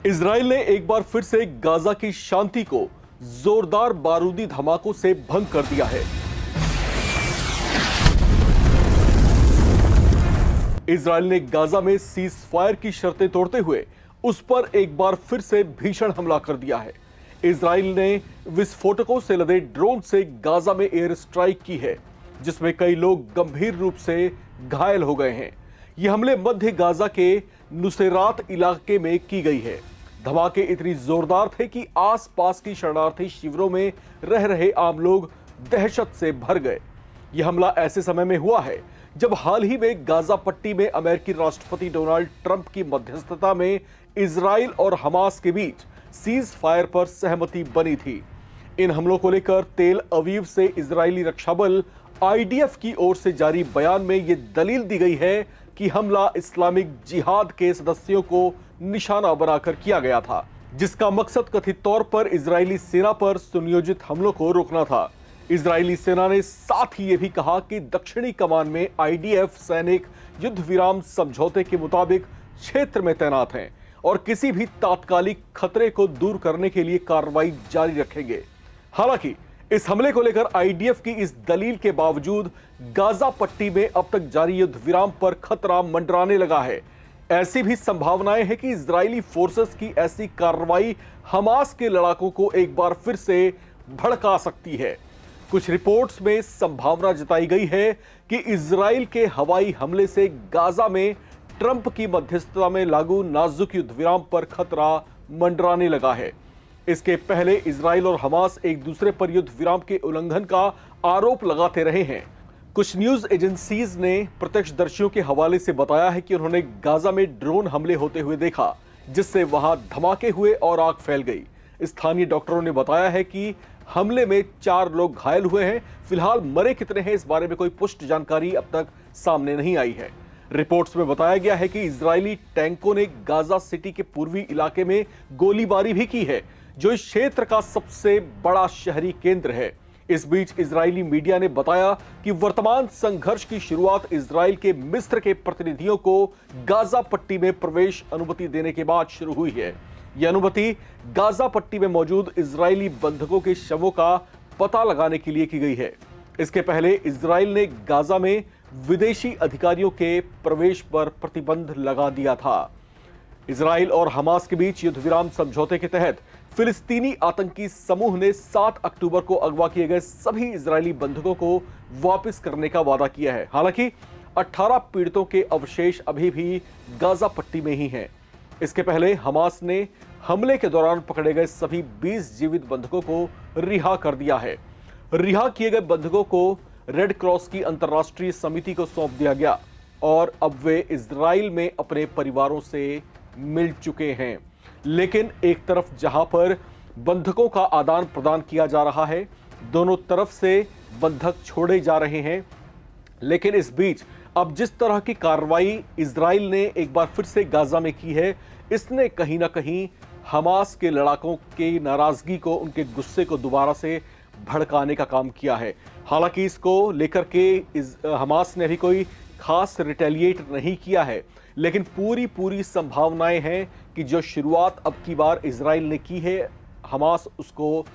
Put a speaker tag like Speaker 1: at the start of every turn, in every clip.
Speaker 1: Israel ने एक बार फिर से गाजा की शांति को जोरदार बारूदी धमाकों से भंग कर दिया है। इजराइल ने गाजा में सीज फायर की शर्तें तोड़ते हुए उस पर एक बार फिर से भीषण हमला कर दिया है। इजराइल ने विस्फोटकों से लदे ड्रोन से गाजा में एयर स्ट्राइक की है, जिसमें कई लोग गंभीर रूप से घायल हो गए हैं। यह हमले मध्य गाजा के नुसेरात इलाके में की गई है। धमाके इतनी जोरदार थे कि आसपास की शरणार्थी शिविरों में रह रहे आम लोग दहशत से भर गए। यह हमला ऐसे समय में हुआ है जब हाल ही में गाजा पट्टी में अमेरिकी राष्ट्रपति डोनाल्ड ट्रंप की मध्यस्थता में इजराइल और हमास के बीच सीज फायर पर सहमति बनी थी। इन हमलों को लेकर तेल अवीव से इजरायली रक्षा बल आईडीएफ की ओर से जारी बयान में यह दलील दी गई है कि हमला इस्लामिक जिहाद के सदस्यों को निशाना बनाकर किया गया था, जिसका मकसद कथित तौर पर इजरायली सेना पर सुनियोजित हमलों को रोकना था। इजरायली सेना ने साथ ही यह भी कहा कि दक्षिणी कमान में आईडीएफ सैनिक युद्ध विराम समझौते के मुताबिक क्षेत्र में तैनात हैं और किसी भी तात्कालिक खतरे को दूर करने के लिए कार्रवाई जारी रखेंगे। हालांकि इस हमले को लेकर आईडीएफ की इस दलील के बावजूद गाजा पट्टी में अब तक जारी युद्ध विराम पर खतरा मंडराने लगा है। ऐसी भी संभावनाएं हैं कि इजरायली फोर्सेस की ऐसी कार्रवाई हमास के लड़ाकों को एक बार फिर से भड़का सकती है। कुछ रिपोर्ट्स में संभावना जताई गई है कि इजराइल के हवाई हमले से गाजा में ट्रंप की मध्यस्थता में लागू नाजुक युद्ध विराम पर खतरा मंडराने लगा है। इसके पहले इजराइल और हमास एक दूसरे पर युद्ध विराम के उल्लंघन का आरोप लगाते रहे हैं। कुछ न्यूज एजेंसीज ने प्रत्यक्षदर्शियों के हवाले से बताया है कि उन्होंने गाजा में ड्रोन हमले होते हुए देखा, जिससे वहां धमाके हुए और आग फैल गई। स्थानीय डॉक्टरों ने बताया है कि हमले में 4 लोग घायल हुए हैं। फिलहाल मरे कितने हैं, इस बारे में कोई पुष्ट जानकारी अब तक सामने नहीं आई है। रिपोर्ट्स में बताया गया है कि इजरायली टैंकों ने गाजा सिटी के पूर्वी इलाके में गोलीबारी भी की है, जो इस क्षेत्र का सबसे बड़ा शहरी केंद्र है। इस बीच इजरायली मीडिया ने बताया कि वर्तमान संघर्ष की शुरुआत इजराइल के मिस्र के प्रतिनिधियों को गाजा पट्टी में प्रवेश अनुमति देने के बाद शुरू हुई है। यह अनुमति गाजा पट्टी में मौजूद इजरायली बंधकों के शवों का पता लगाने के लिए की गई है। इसके पहले इजराइल ने गाजा में विदेशी अधिकारियों के प्रवेश पर प्रतिबंध लगा दिया था। इजराइल और हमास के बीच युद्ध विराम समझौते के तहत फिलिस्तीनी आतंकी समूह ने 7 अक्टूबर को अगवा किए गए सभी इजरायली बंधकों को वापस करने का वादा किया है। हालांकि 18 पीड़ितों के अवशेष अभी भी गाजा पट्टी में ही हैं। इसके पहले हमास ने हमले के दौरान पकड़े गए सभी 20 जीवित बंधकों को रिहा कर दिया है। रिहा किए गए बंधकों को रेड क्रॉस की अंतर्राष्ट्रीय समिति को सौंप दिया गया और अब वे इजराइल में अपने परिवारों से मिल चुके हैं। लेकिन एक तरफ जहां पर बंधकों का आदान प्रदान किया जा रहा है, दोनों तरफ से बंधक छोड़े जा रहे हैं, लेकिन इस बीच अब जिस तरह की कार्रवाई इजराइल ने एक बार फिर से गाजा में की है, इसने कहीं ना कहीं हमास के लड़ाकों की नाराजगी को, उनके गुस्से को दोबारा से भड़काने का काम किया है। हालांकि इसको लेकर के हमास ने अभी कोई खास रिटेलिएट नहीं किया है, लेकिन पूरी संभावनाएं हैं कि जो शुरुआत अब की बार इजराइल ने की है, हमास उसको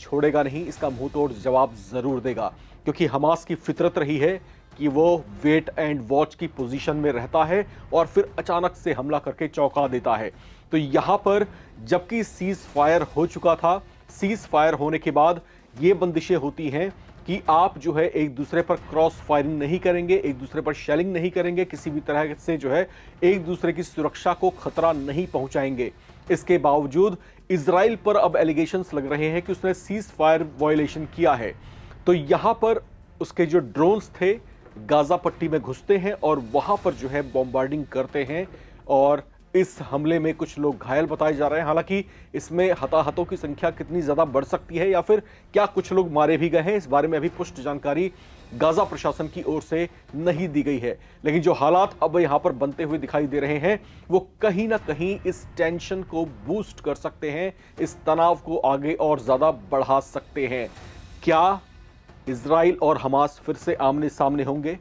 Speaker 1: छोड़ेगा नहीं, इसका मुंह तोड़ जवाब जरूर देगा। क्योंकि हमास की फितरत रही है कि वो वेट एंड वॉच की पोजीशन में रहता है और फिर अचानक से हमला करके चौंका देता है। तो यहां पर जबकि सीज फायर हो चुका था, सीज फायर होने के बाद ये बंदिशें होती हैं कि आप जो है एक दूसरे पर क्रॉस फायरिंग नहीं करेंगे, एक दूसरे पर शेलिंग नहीं करेंगे, किसी भी तरह से जो है एक दूसरे की सुरक्षा को खतरा नहीं पहुंचाएंगे। इसके बावजूद इजराइल पर अब एलिगेशंस लग रहे हैं कि उसने सीज फायर वायलेशन किया है। तो यहां पर उसके जो ड्रोन्स थे गाजा पट्टी में घुसते हैं और वहां पर जो है बॉम्बार्डिंग करते हैं और इस हमले में कुछ लोग घायल बताए जा रहे हैं। हालांकि इसमें हताहतों की संख्या कितनी ज्यादा बढ़ सकती है या फिर क्या कुछ लोग मारे भी गए हैं, इस बारे में अभी पुष्ट जानकारी गाजा प्रशासन की ओर से नहीं दी गई है। लेकिन जो हालात अब यहां पर बनते हुए दिखाई दे रहे हैं, वो कहीं ना कहीं इस टेंशन को बूस्ट कर सकते हैं, इस तनाव को आगे और ज्यादा बढ़ा सकते हैं। क्या इजराइल और हमास फिर से आमने सामने होंगे?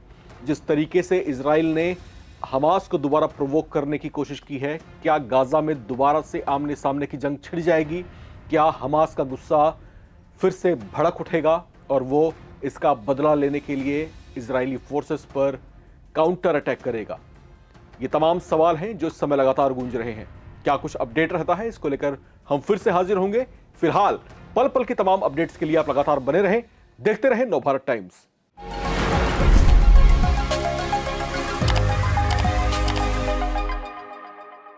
Speaker 1: जिस तरीके से इजराइल ने हमास को दोबारा प्रोवोक करने की कोशिश की है? क्या गाजा में दोबारा से आमने सामने की जंग छिड़ जाएगी? क्या हमास का गुस्सा फिर से भड़क उठेगा और वो इसका बदला लेने के लिए इजरायली फोर्सेस पर काउंटर अटैक करेगा? ये तमाम सवाल हैं जो इस समय लगातार गूंज रहे हैं। क्या कुछ अपडेट रहता है, इसको लेकर हम फिर से हाजिर होंगे। फिलहाल पल पल की तमाम अपडेट्स के लिए आप लगातार बने रहें, देखते रहें नवभारत टाइम्स।